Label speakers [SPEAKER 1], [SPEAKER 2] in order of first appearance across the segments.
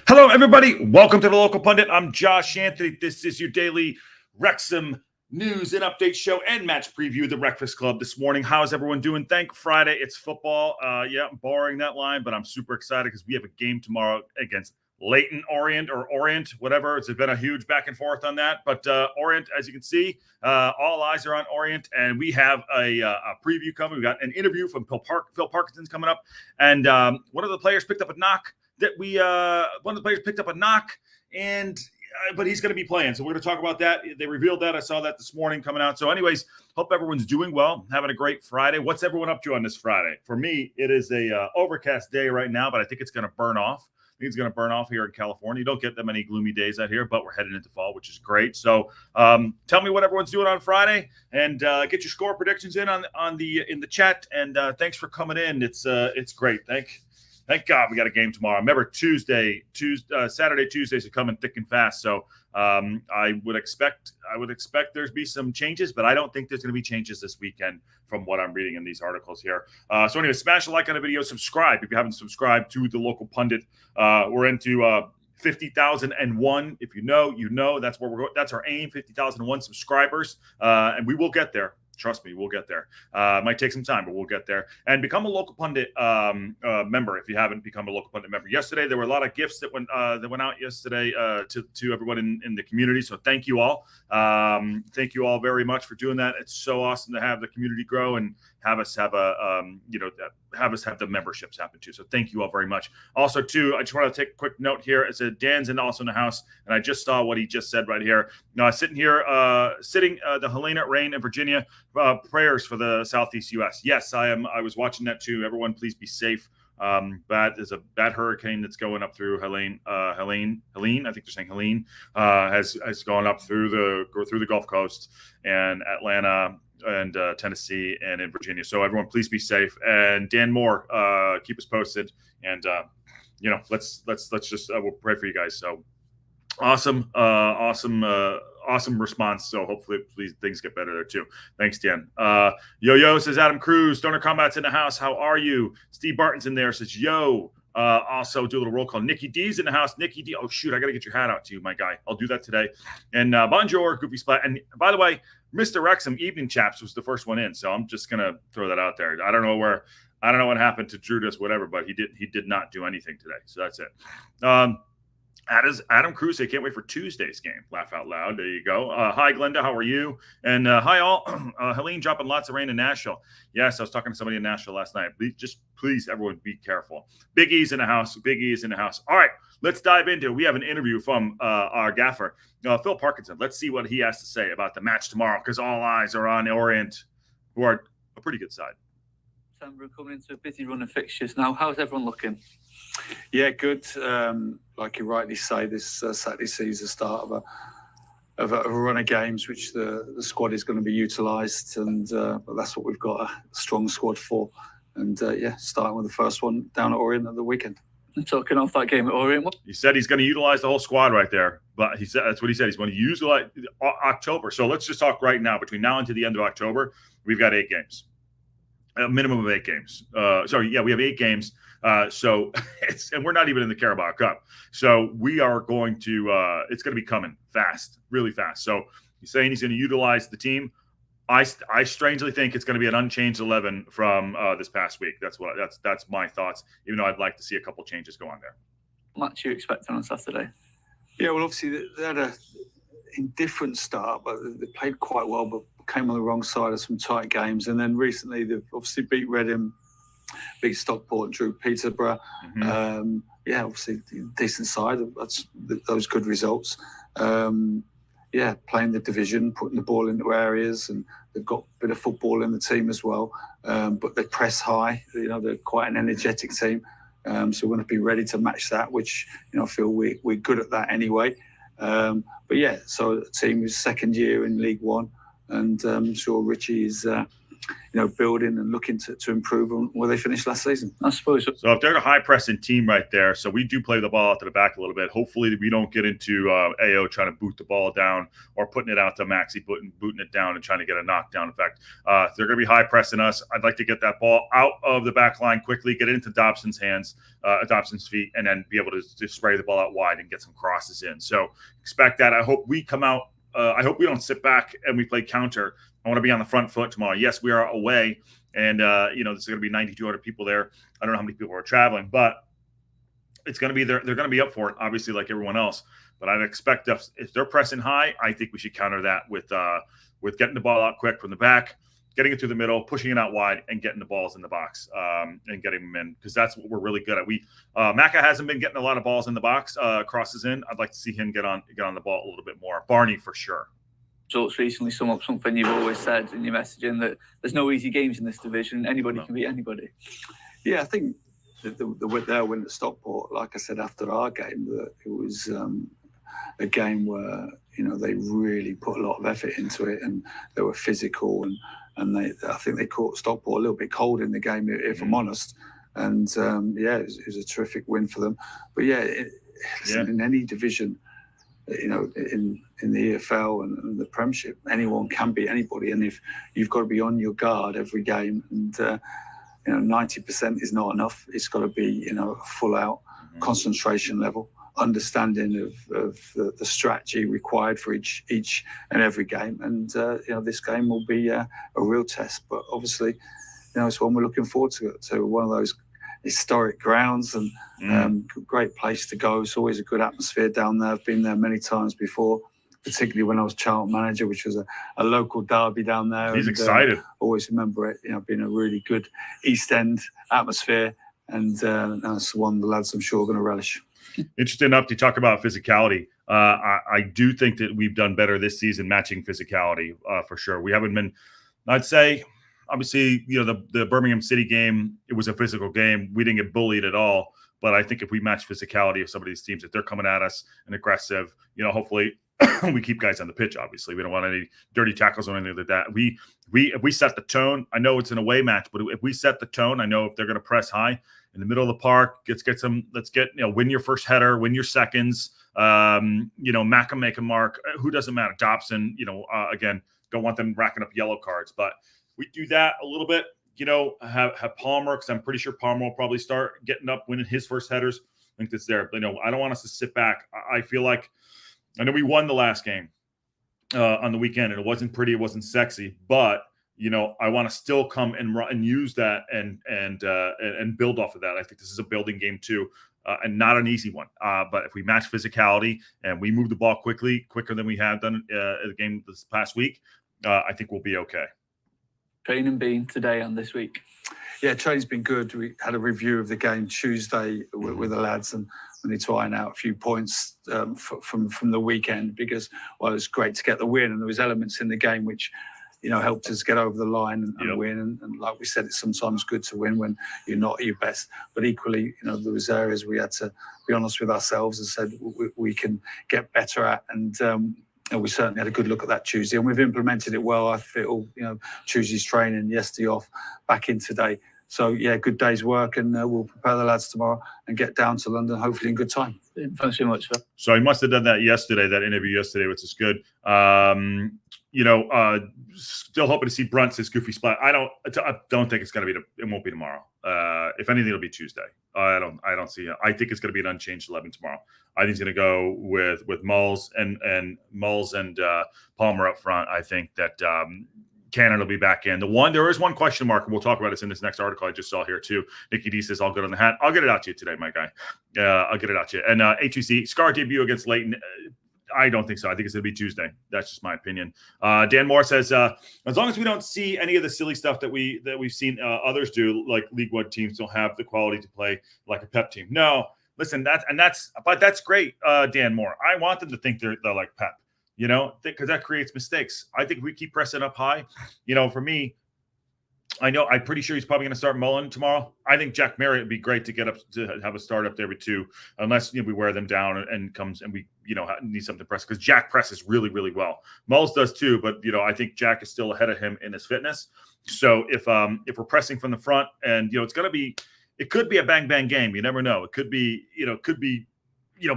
[SPEAKER 1] Hello, everybody. Welcome to the Local Pundit. I'm Josh Anthony. This is your daily Wrexham news and update show and match preview of the WREXfast Club this morning. How's everyone doing? Thank Friday. It's football. I'm borrowing that line, but I'm super excited because we have a game tomorrow against Leyton Orient or Orient, whatever. It's been a huge back and forth on that. But Orient, as you can see, all eyes are on Orient, and we have a preview coming. We got an interview from Phil Parkinson's coming up, and one of the players picked up a knock. But he's going to be playing. So we're going to talk about that. They revealed that. I saw that this morning coming out. So anyways, hope everyone's doing well, having a great Friday. What's everyone up to on this Friday? For me, it is a overcast day right now, but I think it's going to burn off. I think it's going to burn off here in California. You don't get that many gloomy days out here, but we're heading into fall, which is great. So tell me what everyone's doing on Friday, and get your score predictions in the chat. And thanks for coming in. It's great. Thank God we got a game tomorrow. Remember, Saturday, Tuesdays are coming thick and fast. So I would expect there's be some changes, but I don't think there's going to be changes this weekend from what I'm reading in these articles here. So anyway, smash a like on the video, subscribe if you haven't subscribed to the Local Pundit. We're into 50,001. If you know, that's where we're going. That's our aim, 50,001 subscribers, and we will get there. Trust me, we'll get there. Might take some time, but we'll get there. And become a Local Pundit member if you haven't become a Local Pundit member. Yesterday, there were a lot of gifts that went out yesterday to everyone in the community. So thank you all. Thank you all very much for doing that. It's so awesome to have the community grow and have us have the memberships happen too. So thank you all very much. Also, too, I just want to take a quick note here. It said Dan's also in the house, and I just saw what he just said right here. Sitting the Helena rain in Virginia. Prayers for the Southeast U.S. Yes, I am. I was watching that too. Everyone, please be safe. There's a bad hurricane that's going up through Helene. I think they're saying Helene has gone up through the Gulf Coast and Atlanta and Tennessee and in Virginia. So everyone, please be safe. And Dan Moore, keep us posted. And let's just we'll pray for you guys. So awesome response. So hopefully please things get better there too. Thanks, Dan. Yo says Adam Cruz, Stoner Combat's in the house. How are you? Steve Barton's in there, says yo. Also do a little roll call. Nikki D's in the house. Nikki D. Oh shoot, I gotta get your hat out to you, my guy. I'll do that today. And bonjour, Goofy Splat. And by the way, Mr. Wrexham Evening Chaps was the first one in. So I'm just gonna throw that out there. I don't know what happened to Drudas, whatever, but he did not do anything today. So that's it. Adam Cruz, I can't wait for Tuesday's game. Laugh out loud. There you go. Hi, Glenda. How are you? And hi, all. Helene dropping lots of rain in Nashville. Yes, I was talking to somebody in Nashville last night. Please, everyone, be careful. Big E's in the house. Big E's in the house. All right, let's dive into it. We have an interview from our gaffer, Phil Parkinson. Let's see what he has to say about the match tomorrow, because all eyes are on Orient, who are a pretty good side.
[SPEAKER 2] We're coming into a busy run of fixtures now. How's everyone looking?
[SPEAKER 3] Yeah, good. Like you rightly say, this Saturday sees the start of a run of games, which the squad is going to be utilised, and but that's what we've got a strong squad for. And starting with the first one down at Orient at the weekend.
[SPEAKER 2] And talking off that game at Orient,
[SPEAKER 1] he said he's going to utilise the whole squad right there. But he said that's what he said. He's going to use October. So let's just talk right now. Between now and to the end of October, we've got 8 games. A minimum of 8 games. We have 8 games. And we're not even in the Carabao Cup. So we are going to, it's going to be coming fast, really fast. So he's saying he's going to utilize the team. I strangely think it's going to be an unchanged 11 from this past week. That's my thoughts, even though I'd like to see a couple changes go on there.
[SPEAKER 2] What match are you expecting on Saturday?
[SPEAKER 3] Yeah, well, obviously they had a indifferent start, but they played quite well, but came on the wrong side of some tight games. And then recently they've obviously beat Reading, beat Stockport, drew Peterborough. Mm-hmm. Obviously decent side. That's those good results. Playing the division, putting the ball into areas, and they've got a bit of football in the team as well. But they press high. They're quite an energetic team. So we're going to be ready to match that, which I feel we're good at that anyway. So the team is second year in League One, and I'm sure Richie is building and looking to improve on where they finished last season.
[SPEAKER 2] I suppose.
[SPEAKER 1] So if they're a high pressing team right there, so we do play the ball out to the back a little bit. Hopefully we don't get into AO trying to boot the ball down or putting it out to Maxi, booting it down and trying to get a knockdown effect. If they're going to be high pressing us, I'd like to get that ball out of the back line quickly, get it into Dobson's hands, Dobson's feet, and then be able to spray the ball out wide and get some crosses in. So expect that. I hope we come out. I hope we don't sit back and we play counter. I want to be on the front foot tomorrow. Yes, we are away, and there's going to be 9,200 people there. I don't know how many people are traveling, but it's going to be there. They're going to be up for it, obviously, like everyone else. But I'd expect us, if they're pressing high, I think we should counter that with getting the ball out quick from the back, getting it through the middle, pushing it out wide, and getting the balls in the box and getting them in, because that's what we're really good at. Macca hasn't been getting a lot of balls in the box, crosses in. I'd like to see him get on the ball a little bit more. Barney for sure.
[SPEAKER 2] Results recently sum up something you've always said in your messaging, that there's no easy games in this division. Anybody can beat anybody.
[SPEAKER 3] Yeah, I think their win at Stockport, like I said after our game, that it was a game where they really put a lot of effort into it, and they were physical, and I think they caught Stockport a little bit cold in the game, if I'm honest. And it was a terrific win for them. But in any division, in the EFL and the Premiership, anyone can beat anybody, and if you've got to be on your guard every game, and 90% is not enough. It's got to be a full out concentration level, understanding of the strategy required for each and every game, and this game will be a real test. But obviously, it's one we're looking forward to one of those historic grounds, and great place to go. It's always a good atmosphere down there. I've been there many times before, particularly when I was Charlton manager, which was a local derby down there.
[SPEAKER 1] He's excited.
[SPEAKER 3] Always remember it, being a really good East End atmosphere, and that's one the lads I'm sure are going to relish.
[SPEAKER 1] Interesting enough to talk about physicality. I do think that we've done better this season matching physicality for sure. We haven't been, I'd say, obviously, the Birmingham City game, it was a physical game. We didn't get bullied at all. But I think if we match physicality of some of these teams, if they're coming at us and aggressive, hopefully we keep guys on the pitch. Obviously, we don't want any dirty tackles or anything like that. If we set the tone, I know it's an away match, but if we set the tone, I know if they're going to press high in the middle of the park, let's get win your first header, win your seconds. Macca make a mark. Who doesn't matter? Dobson. Again, don't want them racking up yellow cards, but we do that a little bit. Have Palmer, because I'm pretty sure Palmer will probably start getting up, winning his first headers. I think that's there. But I don't want us to sit back. I feel like, I know we won the last game on the weekend, and it wasn't pretty, it wasn't sexy, but I want to still come and use that and build off of that. I think this is a building game too, and not an easy one. But if we match physicality and we move the ball quicker than we have done the game this past week, I think we'll be okay.
[SPEAKER 2] Training been today and this week?
[SPEAKER 3] Yeah, training's been good. We had a review of the game Tuesday with the lads, and we need to iron out a few points from the weekend, because it was great to get the win, and there was elements in the game which helped us get over the line and win. And like we said, it's sometimes good to win when you're not at your best. But equally, there was areas we had to be honest with ourselves and said we can get better at. And we certainly had a good look at that Tuesday, and we've implemented it well. I feel, Tuesday's training, yesterday off, back in today. So, good day's work, and we'll prepare the lads tomorrow and get down to London, hopefully in good time.
[SPEAKER 2] Thanks so much, sir.
[SPEAKER 1] So he must have done that interview yesterday, which is good. Still hoping to see Brunt's goofy splat. I don't think it's going to be. It won't be tomorrow. If anything, it'll be Tuesday. I don't see it. I think it's going to be an unchanged 11 tomorrow. I think he's going to go with Mulls and Palmer up front. I think that Cannon will be back in. There is one question mark, and we'll talk about this in this next article I just saw here too. Nicky D says, "All good on the hat." I'll get it out to you today, my guy. I'll get it out to you. And HEC Scar debut against Leyton. I don't think so. I think it's going to be Tuesday. That's just my opinion. Dan Moore says, as long as we don't see any of the silly stuff that we've seen others do, like League One teams don't have the quality to play like a Pep team. No, listen, that's great, Dan Moore. I want them to think they're like Pep, because that creates mistakes. I think if we keep pressing up high, for me, I'm pretty sure he's probably going to start Mullen tomorrow. I think Jack Marriott would be great to get up to have a start up there with two, unless we wear them down and comes and we need something to press, because Jack presses really, really well. Mulls does too, but I think Jack is still ahead of him in his fitness. So if we're pressing from the front, and it could be a bang bang game. You never know. It could be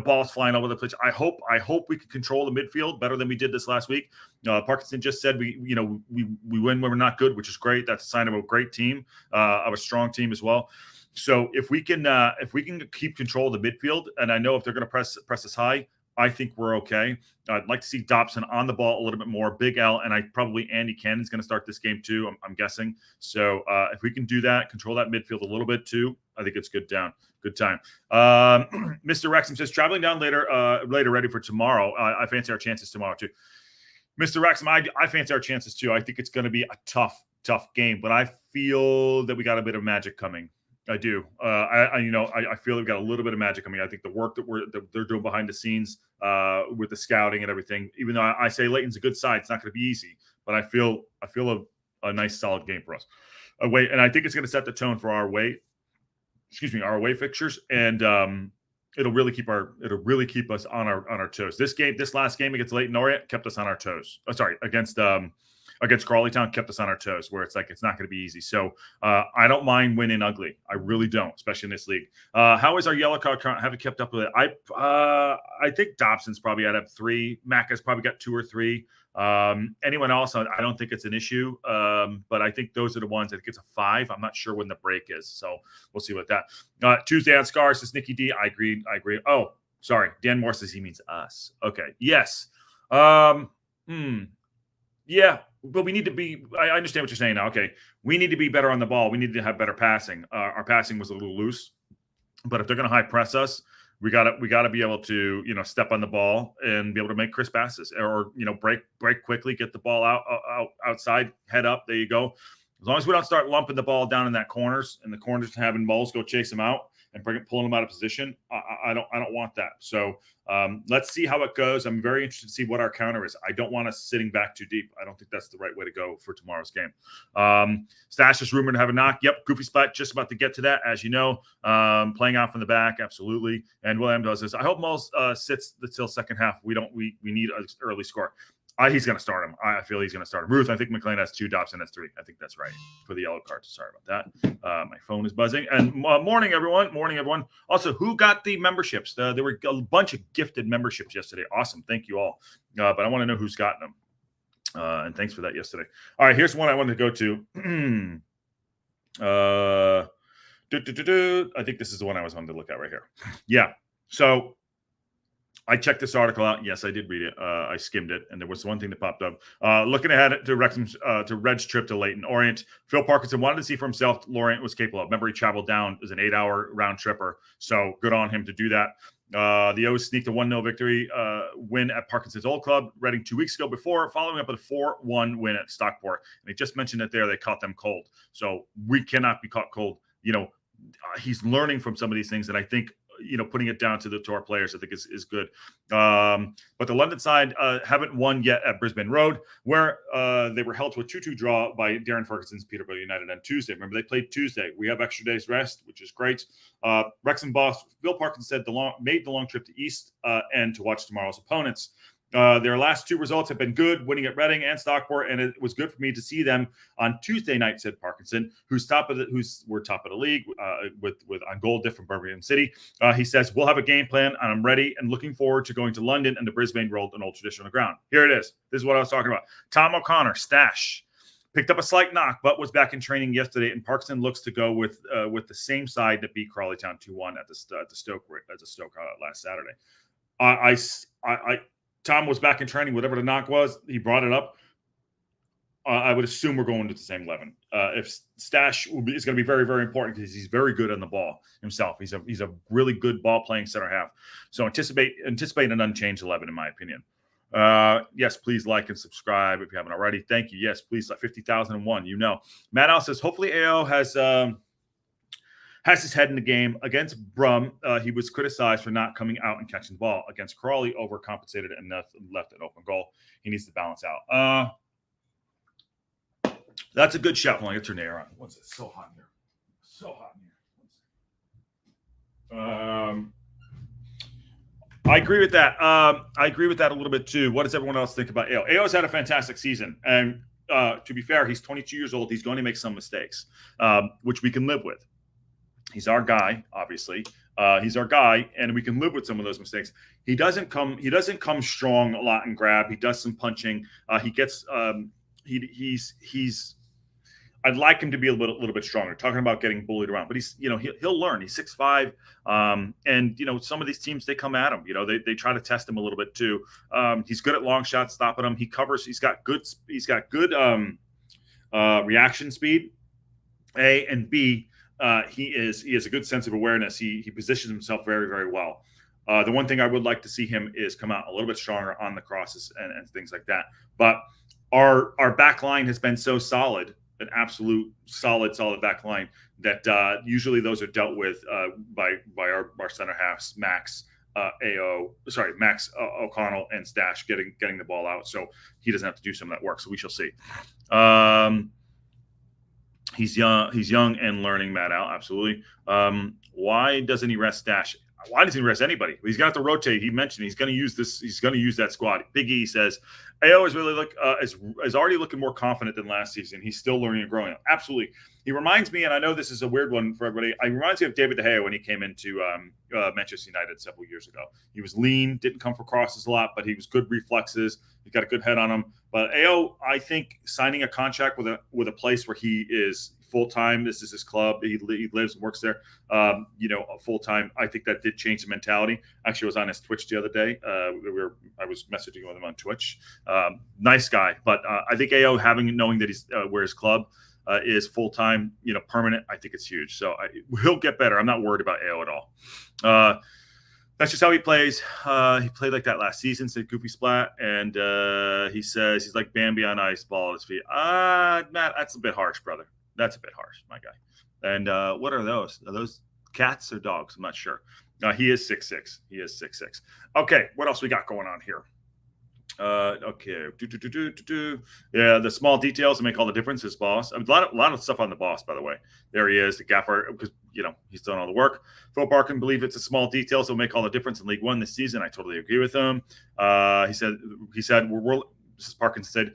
[SPEAKER 1] balls flying all over the place. I hope we can control the midfield better than we did this last week. Parkinson just said we win when we're not good, which is great. That's a sign of a great team, of a strong team as well. So if we can keep control of the midfield, and I know if they're going to press us high, I think we're okay. I'd like to see Dobson on the ball a little bit more. Big L, and Probably Andy Cannon's going to start this game too, I'm guessing. So if we can do that, control that midfield a little bit too, I think it's good time. Mr. Wrexham says, traveling down later, ready for tomorrow. I fancy our chances tomorrow too. Mr. Wrexham, I fancy our chances too. I think it's going to be a tough game, but I feel that we got a bit of magic coming. I do. I feel we've got a little bit of magic coming. I think the work that they're doing behind the scenes with the scouting and everything, even though I say Leyton's a good side, it's not going to be easy, but I feel a nice solid game for us. And I think it's going to set the tone for our away fixtures, and it'll really keep us on our toes. This last game against Leyton Orient kept us on our toes. Against Crawley Town kept us on our toes, where it's like it's not going to be easy. So I don't mind winning ugly. I really don't, especially in this league. How is our yellow card count? Haven't kept up with it. I think Dobson's probably at 3. Mac has probably got 2 or 3. Anyone else? I don't think it's an issue. But I think those are the ones. I think it's a 5. I'm not sure when the break is, so we'll see what that. Tuesday on Scars says Nikki D. I agree. Oh, sorry. Dan Moore says he means us. Okay. Yes. Yeah, but we need to be. I understand what you're saying now. Okay, we need to be better on the ball. We need to have better passing. Our passing was a little loose, but if they're going to high press us, we gotta be able to step on the ball and be able to make crisp passes, or break quickly, get the ball outside, head up. There you go. As long as we don't start lumping the ball down in the corners, having balls go chase them out and pulling them out of position, I don't want that. So let's see how it goes. I'm very interested to see what our counter is. I don't want us sitting back too deep. I don't think that's the right way to go for tomorrow's game. Stash is rumored to have a knock. Yep, Goofy Splat just about to get to that, as you know. Playing out from the back, absolutely. And William does this. I hope Mull's sits till second half. We need an early score. He's going to start him. I feel he's going to start him. Ruth, I think McLean has 2, Dobson has 3. I think that's right for the yellow cards. Sorry about that. My phone is buzzing. And morning, everyone. Morning, everyone. Also, who got the memberships? There were a bunch of gifted memberships yesterday. Awesome. Thank you all. But I want to know who's gotten them. And thanks for that yesterday. All right, here's one I wanted to go to. I think this is the one I was wanting to look at right here. Yeah. So I checked this article out. Yes, I did read it. I skimmed it, and there was one thing that popped up. Looking ahead to Wrexham's to Red's trip to Leyton Orient, Phil Parkinson wanted to see for himself what Orient was capable of. Remember, he traveled down. It was an 8-hour round tripper, so good on him to do that. The O's sneaked a 1-0 victory win at Parkinson's old club, Reading 2 weeks ago before, following up with a 4-1 win at Stockport. And he just mentioned that they caught them cold. So we cannot be caught cold. He's learning from some of these things, and I think putting it down to our players, I think is good. But the London side haven't won yet at Brisbane Road, where they were held to a 2-2 draw by Darren Ferguson's Peterborough United on Tuesday. Remember, they played Tuesday. We have extra days rest, which is great. Wrexham boss Bill Parkinson said made the long trip to East End to watch tomorrow's opponents. Their last 2 results have been good, winning at Reading and Stockport, and it was good for me to see them on Tuesday night, said Parkinson, we're top of the league with on goal different Birmingham City. He says, we'll have a game plan, and I'm ready and looking forward to going to London and the Brisbane Road, an old traditional ground. Here it is. This is what I was talking about. Tom O'Connor, Stash, picked up a slight knock, but was back in training yesterday, and Parkinson looks to go with the same side that beat Crawley Town 2-1 at the Stoke last Saturday. Tom was back in training, whatever the knock was. He brought it up. I would assume we're going to the same 11. If Stash is going to be very, very important because he's very good on the ball himself. He's a really good ball playing center half. So anticipate an unchanged 11 in my opinion. Yes, please like and subscribe if you haven't already. Thank you. Yes, please. 50,001. Matt Al says hopefully AO has his head in the game. Against Brum, he was criticized for not coming out and catching the ball. Against Crawley, overcompensated and left an open goal. He needs to balance out. That's a good shout. Hold on, get your air on. What's it? So hot in here. So hot in here. I agree with that. I agree with that a little bit too. What does everyone else think about AO? AO's had a fantastic season, and to be fair, he's 22 years old. He's going to make some mistakes, which we can live with. He's our guy, obviously. He's our guy, and we can live with some of those mistakes. He doesn't come strong a lot and grab. He does some punching. He gets he's. I'd like him to be a little bit stronger. Talking about getting bullied around, but he'll learn. He's 6'5", and some of these teams, they come at him. They try to test him a little bit too. He's good at long shots, stopping them. He covers. He's got good reaction speed. A and B. He has a good sense of awareness. He positions himself very, very well. The one thing I would like to see him is come out a little bit stronger on the crosses and things like that. But our back line has been so solid, an absolute solid back line, that usually those are dealt with by our center halves, Max O'Connell and Stash getting the ball out, so he doesn't have to do some of that work. So we shall see. He's young and learning, Matt Al. Absolutely. Why doesn't he rest Stash? Why doesn't he rest anybody? He's got to rotate. He mentioned he's going to use this. He's going to use that squad. Big E says AO is really is already looking more confident than last season. He's still learning and growing. Absolutely. He reminds me, and I know this is a weird one for everybody. He reminds me of David De Gea when he came into Manchester United several years ago. He was lean, didn't come for crosses a lot, but he was good reflexes. He got a good head on him. But AO, I think signing a contract with a place where he is full-time, this is his club, he lives and works there, full-time, I think that did change the mentality. Actually, I was on his Twitch the other day. I was messaging with him on Twitch. Nice guy, but I think AO knowing that he's where his club is full-time, permanent, I think it's huge. So he'll get better. I'm not worried about AO at all. That's just how he plays. He played like that last season, said Goofy Splat, and he says he's like Bambi on ice, ball at his feet. Matt, that's a bit harsh, brother. That's a bit harsh, my guy. And what are those? Are those cats or dogs? I'm not sure. He is 6'6". He is 6'6". Okay, what else we got going on here? Okay. Yeah, the small details that make all the difference is boss. A lot of stuff on the boss, by the way. There he is, the gaffer, because he's done all the work. Phil Barkin believe it's the small details that will make all the difference in League One this season. I totally agree with him. He said this is Parkinson said,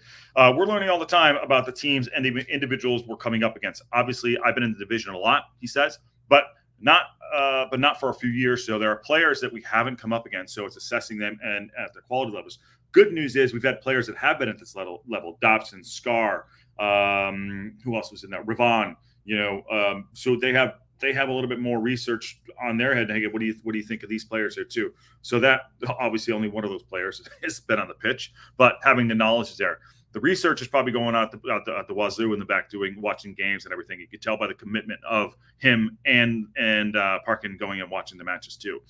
[SPEAKER 1] we're learning all the time about the teams and the individuals we're coming up against. Obviously, I've been in the division a lot, he says, but not for a few years. So there are players that we haven't come up against. So it's assessing them and at their quality levels. Good news is we've had players that have been at this level. Dobson, Scar, who else was in there? Rivon. So they have a little bit more research on their head. Hey, what do you think of these players here too? So that obviously only one of those players has been on the pitch, but having the knowledge is there. The research is probably going out the wazoo in the back, watching games and everything. You could tell by the commitment of him and Parkin going and watching the matches too.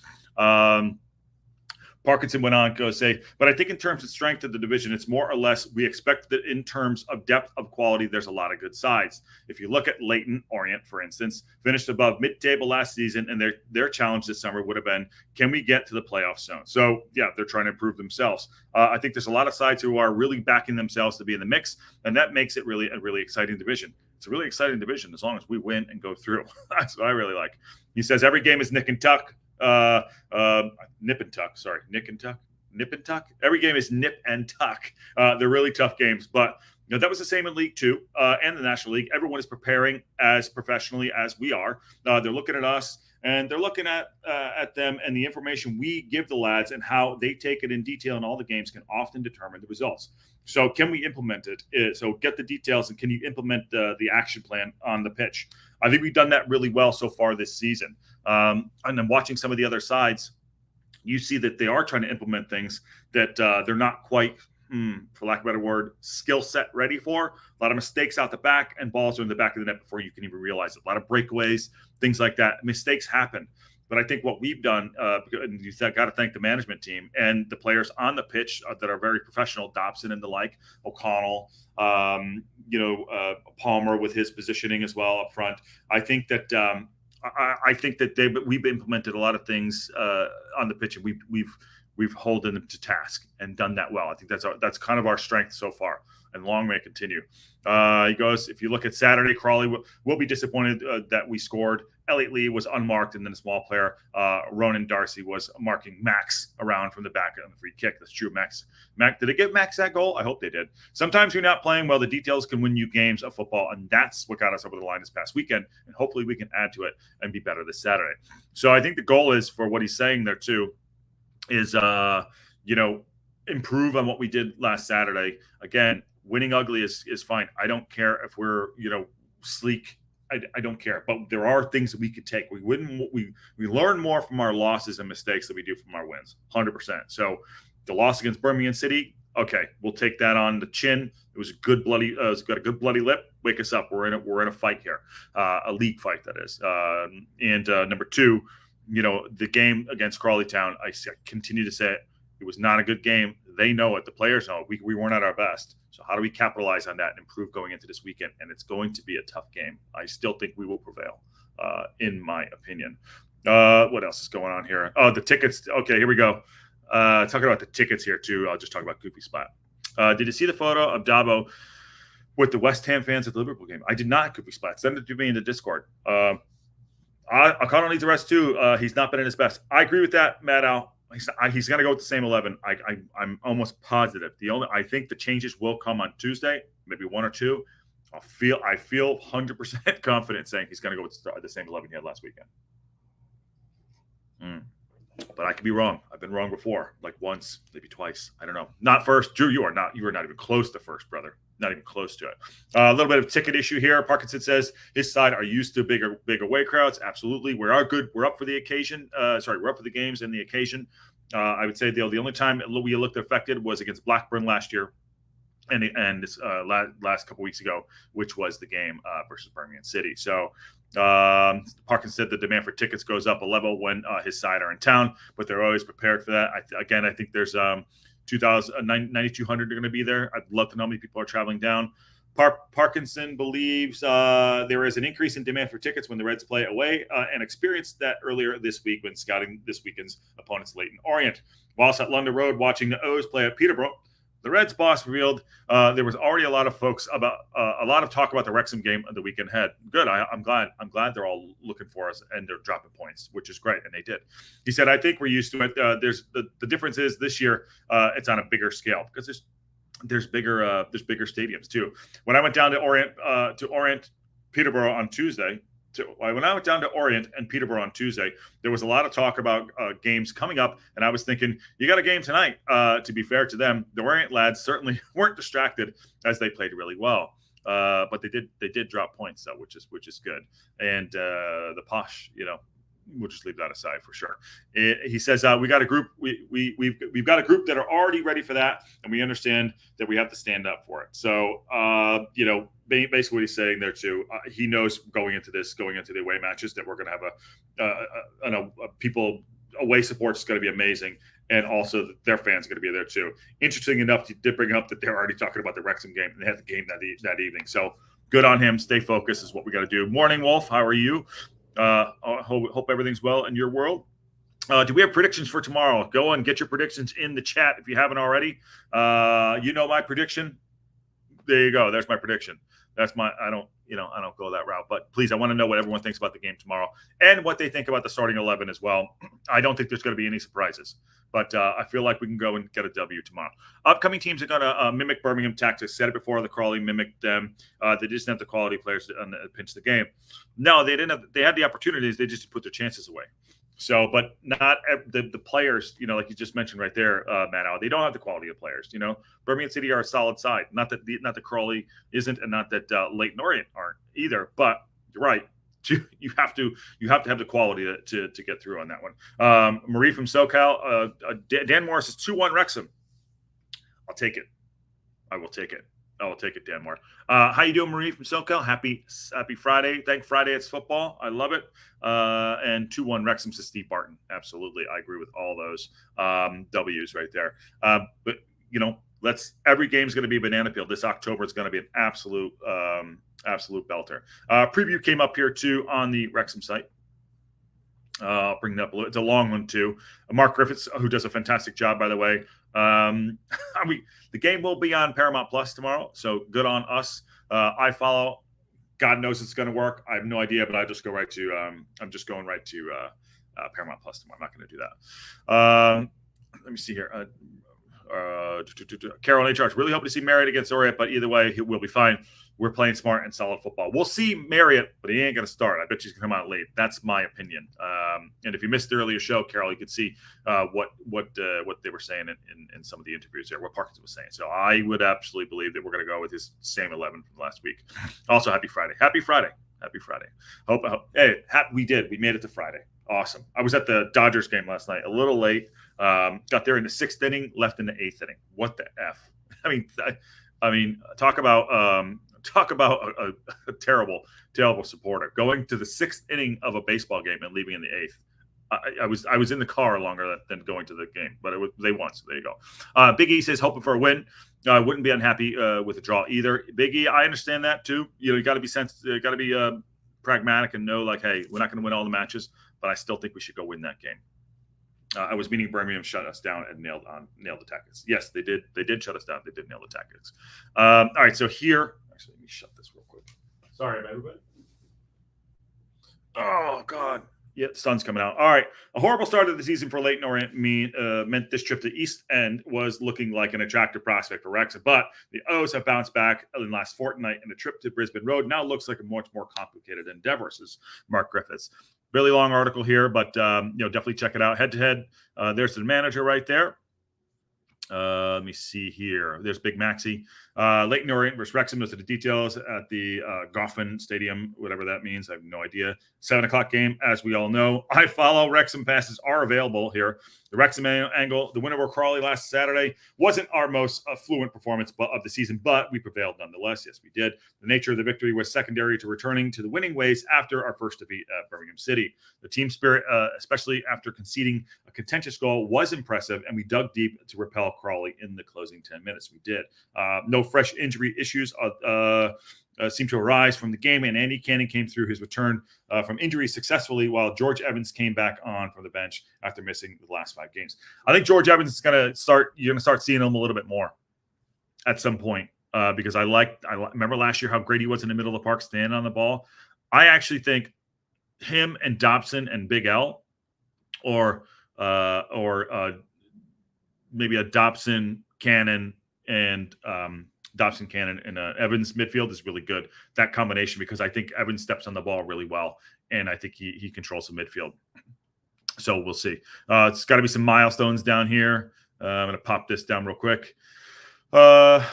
[SPEAKER 1] Parkinson went on to say, but I think in terms of strength of the division, it's more or less we expect that in terms of depth of quality, there's a lot of good sides. If you look at Leyton Orient, for instance, finished above mid-table last season, and their challenge this summer would have been, can we get to the playoff zone? So, yeah, they're trying to improve themselves. I think there's a lot of sides who are really backing themselves to be in the mix, and that makes it really a really exciting division. It's a really exciting division as long as we win and go through. That's what I really like. He says every game is nick and tuck. Nip and tuck. Every game is nip and tuck. They're really tough games, but that was the same in League Two and the National League. Everyone is preparing as professionally as we are. They're looking at us and they're looking at them, and the information we give the lads and how they take it in detail in all the games can often determine the results. So can we implement it? So get the details, and can you implement the action plan on the pitch? I think we've done that really well so far this season. And then watching some of the other sides, you see that they are trying to implement things that they're not quite, for lack of a better word, skill set ready for. A lot of mistakes out the back, and balls are in the back of the net before you can even realize it. A lot of breakaways, things like that. Mistakes happen. But I think what we've done, and you got to thank the management team and the players on the pitch that are very professional, Dobson and the like, O'Connell, Palmer with his positioning as well up front. I think that we've implemented a lot of things on the pitch, and we've holden them to task and done that well. I think that's kind of our strength so far, and long may it continue. He goes, if you look at Saturday, Crawley will be disappointed that we scored. Elliot Lee was unmarked, and then a small player, Ronan Darcy, was marking Max around from the back on the free kick. That's true. Max, did it give Max that goal? I hope they did. Sometimes you're not playing well. The details can win you games of football, and that's what got us over the line this past weekend. And hopefully we can add to it and be better this Saturday. So I think the goal is, for what he's saying there too, is improve on what we did last Saturday. Again, winning ugly is fine. I don't care if we're sleek. I don't care, but there are things that we could take. We learn more from our losses and mistakes than we do from our wins, 100%. So the loss against Birmingham City, okay, we'll take that on the chin. It was a good bloody. It's got a good bloody lip. Wake us up. We're in a fight here, a league fight that is. And number two, the game against Crawley Town. I continue to say it was not a good game. They know it. The players know it. We weren't at our best. So how do we capitalize on that and improve going into this weekend? And it's going to be a tough game. I still think we will prevail, in my opinion. What else is going on here? Oh, the tickets. Okay, here we go. Talking about the tickets here, too. I'll just talk about Goofy Splat. Did you see the photo of Dabo with the West Ham fans at the Liverpool game? I did not, Goofy Splat. Send it to me in the Discord. O'Connell needs a rest, too. He's not been in his best. I agree with that, Matt Al. He's going to go with the same 11. I'm almost positive. I think the changes will come on Tuesday, maybe one or two. I feel 100% confident saying he's going to go with the same 11 he had last weekend. But I could be wrong. I've been wrong before, like once, maybe twice. I don't know. Not first, Drew. You are not even close to first, brother. Not even close to it. A little bit of ticket issue here. Parkinson says his side are used to big away crowds. Absolutely, we are good. We're up for the occasion. We're up for the games and the occasion. I would say the only time we looked affected was against Blackburn last year, and this last couple weeks ago, which was the game versus Birmingham City. So Parkinson said the demand for tickets goes up a level when his side are in town, but they're always prepared for that. I think there's 9,200 are going to be there. I'd love to know how many people are traveling down. Parkinson believes there is an increase in demand for tickets when the Reds play away, and experienced that earlier this week when scouting this weekend's opponents, Leyton Orient. Whilst at London Road watching the O's play at Peterborough, the Reds boss revealed there was already a lot of talk about the Wrexham game the weekend ahead. Good. I'm glad they're all looking for us and they're dropping points, which is great, and they did. He said, "I think we're used to it. There's the difference is this year it's on a bigger scale because there's bigger stadiums too. When I went down to Orient, Peterborough on Tuesday." When I went down to Orient and Peterborough on Tuesday, there was a lot of talk about games coming up, and I was thinking, you got a game tonight. To be fair to them, the Orient lads certainly weren't distracted as they played really well, but they did drop points though, which is good. And the Posh, we'll just leave that aside for sure. He says we got a group. We've got a group that are already ready for that, and we understand that we have to stand up for it. So basically what he's saying there too, he knows going into the away matches that we're going to have a people away support is going to be amazing, and also their fans are going to be there too. Interesting enough, to bring up that they're already talking about the Wrexham game, and they had the game that evening. So good on him. Stay focused is what we got to do. Morning, Wolf. How are you? Hope everything's well in your world. Do we have predictions for tomorrow? Go and get your predictions in the chat if you haven't already. My prediction. There you go. There's my prediction. That's I don't go that route, but please, I want to know what everyone thinks about the game tomorrow and what they think about the starting 11 as well. I don't think there's going to be any surprises, but I feel like we can go and get a W tomorrow. Upcoming teams are going to mimic Birmingham tactics. Said it before, the Crawley mimicked them. They just didn't have the quality players to pinch the game. No, they didn't have. They had the opportunities. They just put their chances away. So, but not the players, like you just mentioned right there, Matt. They don't have the quality of players. Birmingham City are a solid side. Not that Crawley isn't, and not that Leyton Orient aren't either. But you're right. You have to have the quality to get through on that one. Marie from SoCal, Dan Morris is 2-1 Wrexham. I'll take it. I will take it. Dan Moore. How you doing, Marie from SoCal? Happy Friday. Thank Friday it's football. I love it. And 2-1 Wrexham, says Steve Barton. Absolutely. I agree with all those W's right there. But, every game's going to be banana peel. This October is going to be an absolute belter. Preview came up here, too, on the Wrexham site. I'll bring it up a little. It's a long one, too. Mark Griffiths, who does a fantastic job, by the way. The game will be on Paramount Plus tomorrow, so good on us. I follow God knows it's going to work. I have no idea, but I just go right to. I'm just going right to Paramount Plus tomorrow. I'm not going to do that. Let me see here. Carol H. Really hoping to see Marriott against Orient, but either way, we'll be fine. We're playing smart and solid football. We'll see Marriott, but he ain't going to start. I bet he's going to come out late. That's my opinion. And if you missed the earlier show, Carol, you could see what they were saying in some of the interviews there, what Parkinson was saying. So I would absolutely believe that we're going to go with his same 11 from last week. Also, happy Friday. Happy Friday. Happy Friday. We did. We made it to Friday. Awesome. I was at the Dodgers game last night, a little late. Got there in the 6th inning, left in the 8th inning. What the F? I mean, talk about a terrible supporter. Going to the 6th inning of a baseball game and leaving in the 8th. I was in the car longer than going to the game, but they won, so there you go. Big E says hoping for a win. Wouldn't be unhappy with a draw either. Big E, I understand that too. You got to be sensitive, got to be pragmatic and know like, hey, we're not going to win all the matches, but I still think we should go win that game. I was meaning Birmingham shut us down and nailed the tactics. Yes, they did. They did shut us down. They did nail the tactics. All right, so here, actually, let me shut this real quick. Sorry, everybody. Oh God. Yeah, the sun's coming out. All right. A horrible start of the season for Leyton Orient meant this trip to East End was looking like an attractive prospect for Wrexham. But the O's have bounced back in the last fortnight, and the trip to Brisbane Road now looks like a much more complicated endeavor, says Mark Griffiths. Really long article here, but definitely check it out. Head to head. There's the manager right there. Let me see here. There's Big Maxi. Leyton Orient versus Wrexham. Those are the details at the Gaughan Stadium, whatever that means. I have no idea. 7:00 game, as we all know. I follow. Wrexham passes are available here. The Wrexham angle, the win over Crawley last Saturday wasn't our most fluent performance of the season, but we prevailed nonetheless. Yes, we did. The nature of the victory was secondary to returning to the winning ways after our first defeat at Birmingham City. The team spirit, especially after conceding a contentious goal, was impressive, and we dug deep to repel Crawley in the closing 10 minutes. We did. No fresh injury issues seemed to arise from the game, and Andy Cannon came through his return from injury successfully, while George Evans came back on from the bench after missing the last 5 games. I think George Evans is going to start. You're going to start seeing him a little bit more at some point because I remember last year how great he was in the middle of the park standing on the ball. I actually think him and Dobson and Big L, or maybe a Dobson, Cannon, and Dobson, Cannon, and Evans midfield is really good. That combination, because I think Evans steps on the ball really well, and I think he controls the midfield. So we'll see. It's got to be some milestones down here. I'm going to pop this down real quick. Where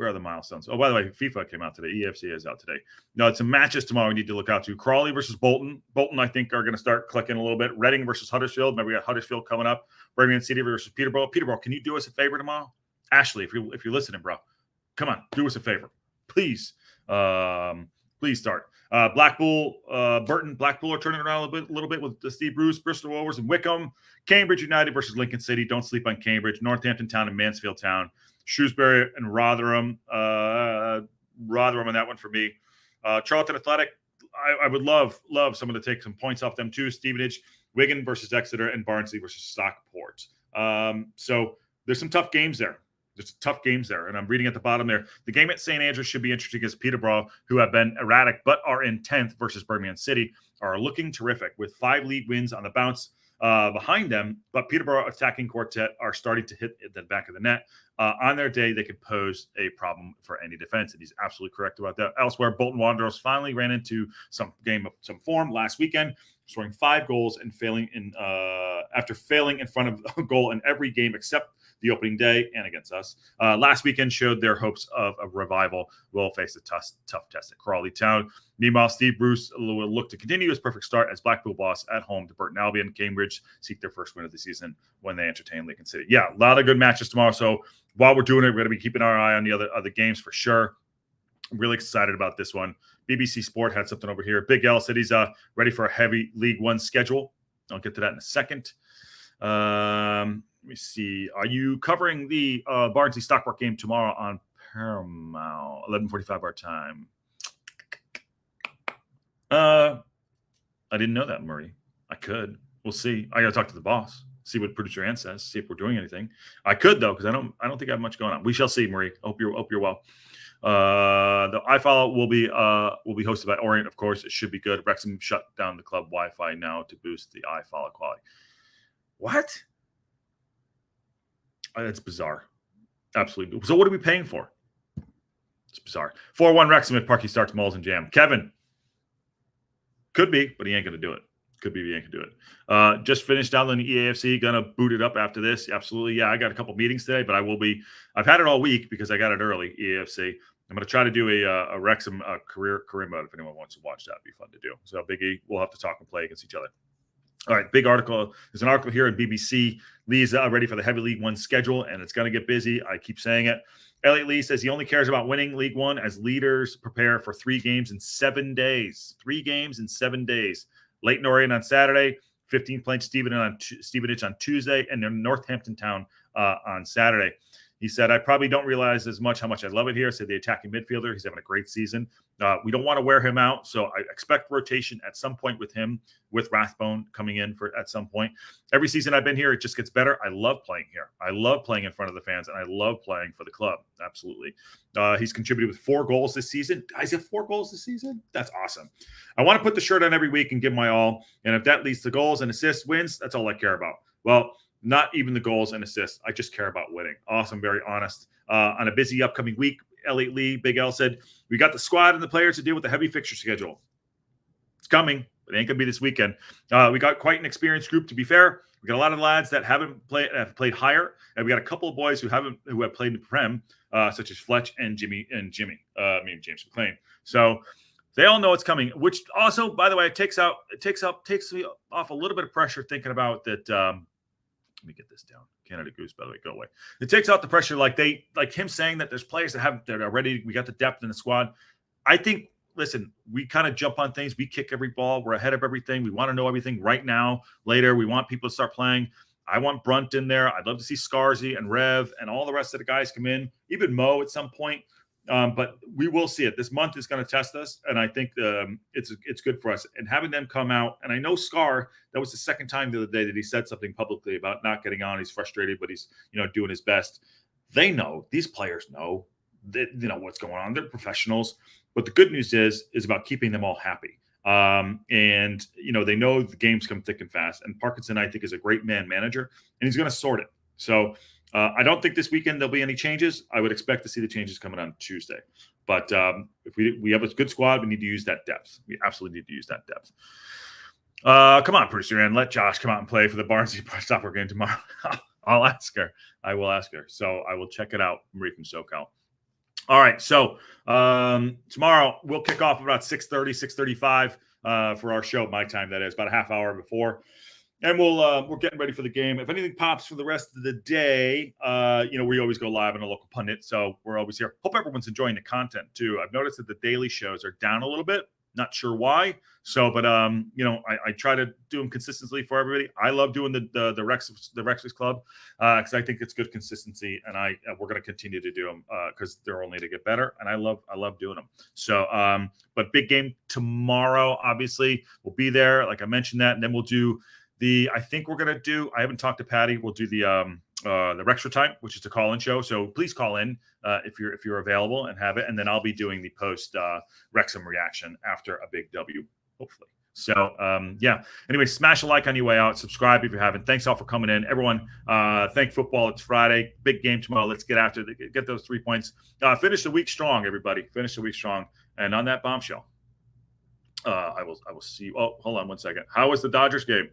[SPEAKER 1] are the milestones? Oh, by the way, FIFA came out today. EFC is out today. No, it's some matches tomorrow we need to look out to. Crawley versus Bolton. Bolton, I think, are going to start clicking a little bit. Reading versus Huddersfield. Remember, we got Huddersfield coming up. Birmingham City versus Peterborough. Peterborough, can you do us a favor tomorrow? Ashley, if you're listening, bro, come on, do us a favor, please. Please start. Blackpool, Burton. Blackpool are turning around a little bit with Steve Bruce, Bristol Rovers, and Wickham. Cambridge United versus Lincoln City. Don't sleep on Cambridge. Northampton Town and Mansfield Town. Shrewsbury and Rotherham. Rotherham on that one for me. Charlton Athletic. I would love someone to take some points off them too. Stevenage, Wigan versus Exeter, and Barnsley versus Stockport. So there's some tough games there. And I'm reading at the bottom there. The game at St. Andrews should be interesting against Peterborough, who have been erratic but are in 10th versus Birmingham City, are looking terrific with 5 league wins on the bounce behind them. But Peterborough attacking quartet are starting to hit the back of the net. On their day, they could pose a problem for any defense, and he's absolutely correct about that. Elsewhere, Bolton Wanderers finally ran into some form last weekend, scoring 5 goals and after failing in front of a goal in every game except the opening day and against us. Last weekend showed their hopes of a revival. Will face a tough test at Crawley Town. Meanwhile, Steve Bruce will look to continue his perfect start as Blackpool boss at home to Burton Albion. Cambridge seek their first win of the season when they entertain Lincoln City. Yeah, a lot of good matches tomorrow. So while we're doing it, we're going to be keeping our eye on the other games for sure. I'm really excited about this one. BBC Sport had something over here. Big L said he's ready for a heavy League One schedule. I'll get to that in a second. Let me see. Are you covering the Barnsley Stockport game tomorrow on Paramount? 11:45 our time. I didn't know that, Murray. I could. We'll see. I got to talk to the boss. See what producer Ann says. See if we're doing anything. I could though, because I don't think I have much going on. We shall see, Marie. Hope you're well. The iFollow will be hosted by Orient, of course. It should be good. Wrexham shut down the club Wi-Fi now to boost the iFollow quality. What? That's bizarre. Absolutely. So what are we paying for? It's bizarre. 4-1 Wrexham if Parky starts Moles and Jam. Kevin. Could be, but he ain't going to do it. Could be, he ain't going to do it. Just finished downloading the EAFC. Going to boot it up after this. Absolutely. Yeah, I got a couple meetings today, but I've had it all week because I got it early, EAFC. I'm going to try to do a Wrexham career mode if anyone wants to watch that. It'd be fun to do. So Big E, we'll have to talk and play against each other. All right, big article. There's an article here in BBC. Lee's ready for the heavy League One schedule, and it's going to get busy. I keep saying it. Elliot Lee says he only cares about winning League One as leaders prepare for 3 games in 7 days. 3 games in 7 days. Leyton Orient on Saturday, 15 playing Stevenage on Tuesday, and then Northampton Town on Saturday. He said, I probably don't realize as much how much I love it here. Said the attacking midfielder. He's having a great season. We don't want to wear him out. So I expect rotation at some point with him, with Rathbone coming in at some point. Every season I've been here, it just gets better. I love playing here. I love playing in front of the fans, and I love playing for the club. Absolutely. He's contributed with 4 goals this season. Guys, have 4 goals this season? That's awesome. I want to put the shirt on every week and give my all. And if that leads to goals and assists, wins, that's all I care about. Well, not even the goals and assists. I just care about winning. Awesome. Very honest. On a busy upcoming week, Elliot Lee, Big L said, we got the squad and the players to deal with the heavy fixture schedule. It's coming, but it ain't going to be this weekend. We got quite an experienced group, to be fair. We got a lot of lads that have played higher, and we got a couple of boys who have played in the Prem, such as Fletch and James McLean. So they all know it's coming, which also, by the way, takes me off a little bit of pressure thinking about that. Let me get this down. Canada Goose, by the way, go away. It takes out the pressure, like him saying that there's players that are ready. We got the depth in the squad. I think, listen, we kind of jump on things. We kick every ball. We're ahead of everything. We want to know everything right now, later. We want people to start playing. I want Brunt in there. I'd love to see Scarzy and Rev and all the rest of the guys come in, even Mo at some point. But we will see it. This month is going to test us, and I think it's good for us. And having them come out, and I know Scar, that was the second time the other day that he said something publicly about not getting on. He's frustrated, but he's doing his best. They know, these players know that what's going on. They're professionals. But the good news is about keeping them all happy. And they know the games come thick and fast. And Parkinson, I think, is a great manager, and he's going to sort it. So. I don't think this weekend there'll be any changes. I would expect to see the changes coming on Tuesday. But if we have a good squad, we need to use that depth. We absolutely need to use that depth. Come on, producer, and let Josh come out and play for the Barnsley Stopper game tomorrow. I'll ask her. I will ask her. So I will check it out, Marie from SoCal. All right. So tomorrow we'll kick off about 6:30, 6:35 for our show, my time, that is, about a half hour before. And we're getting ready for the game. If anything pops for the rest of the day, we always go live on a local pundit, so we're always here. Hope everyone's enjoying the content too. I've noticed that the daily shows are down a little bit. Not sure why. So, but I try to do them consistently for everybody. I love doing the WREXfast Club because I think it's good consistency, and we're going to continue to do them because they're only to get better, and I love doing them. So, but big game tomorrow. Obviously, we'll be there. Like I mentioned that, and then we'll do. I haven't talked to Patty. We'll do the Rextra time, which is the call-in show. So please call in if you're available and have it. And then I'll be doing the post Wrexham reaction after a big W, hopefully. So yeah. Anyway, smash a like on your way out. Subscribe if you haven't. Thanks all for coming in, everyone. Thank football. It's Friday. Big game tomorrow. Let's get after it. Get those 3 points. Finish the week strong, everybody. Finish the week strong. And on that bombshell, I will see you. Oh, hold on 1 second. How was the Dodgers game?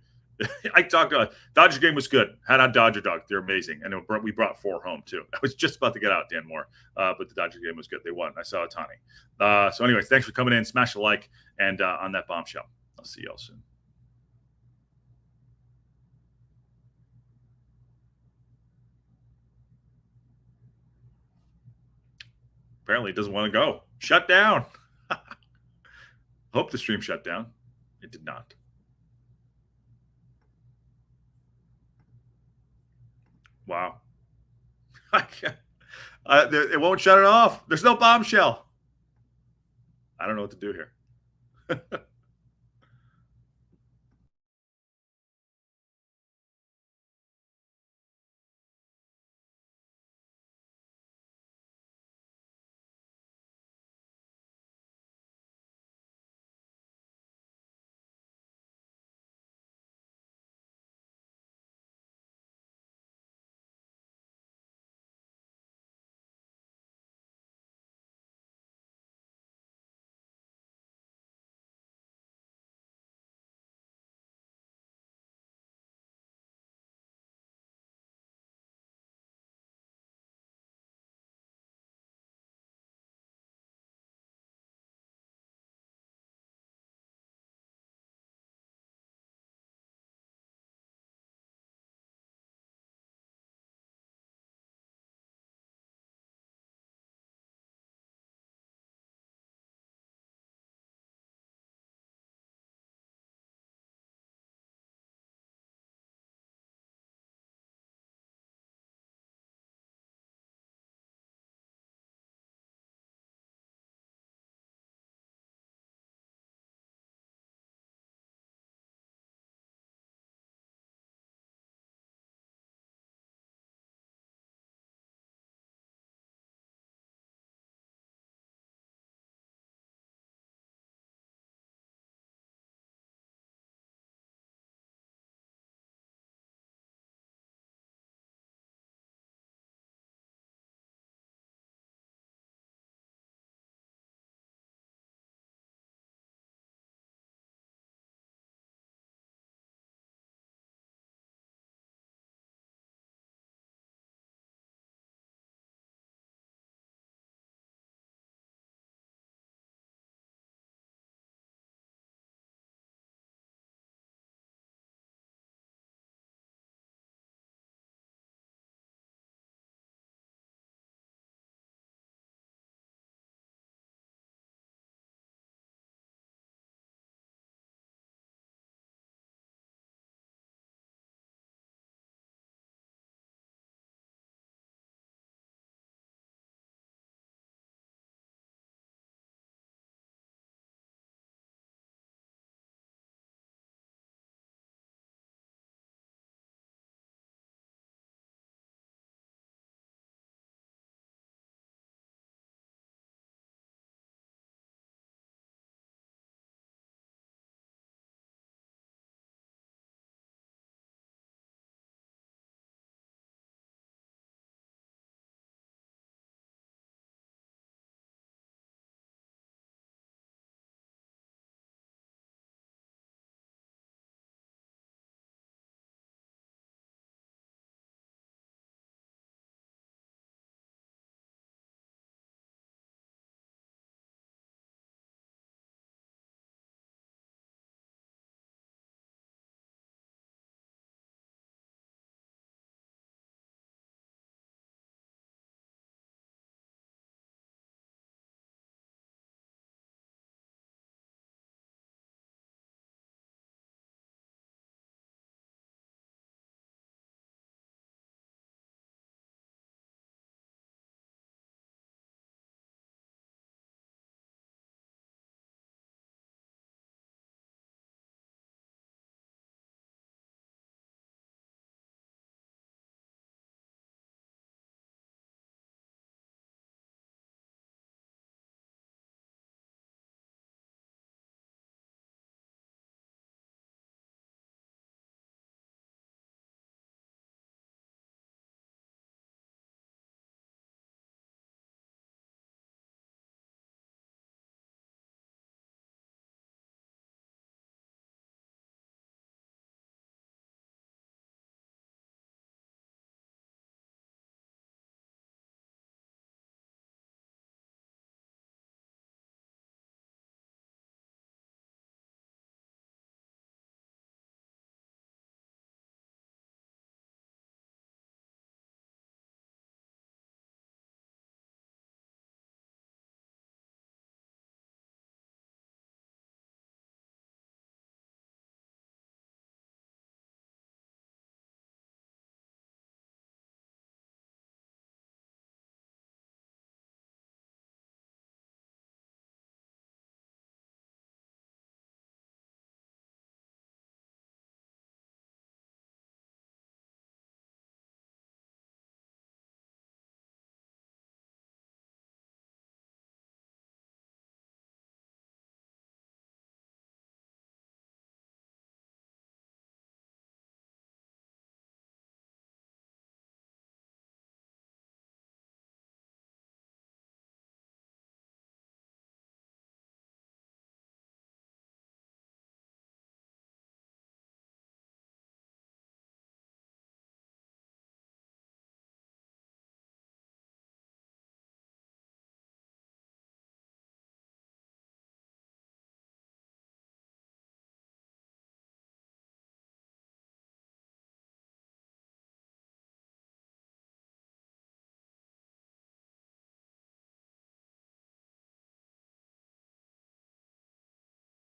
[SPEAKER 1] I talked Dodger game was good. Had on Dodger Dog. They're amazing. And we brought 4 home, too. I was just about to get out, Dan Moore. But the Dodger game was good. They won. I saw Ohtani. So anyways, thanks for coming in. Smash a like. And on that bombshell, I'll see y'all soon. Apparently it doesn't want to go. Shut down. Hope the stream shut down. It did not. Wow. I can't. It won't shut it off. There's no bombshell. I don't know what to do here.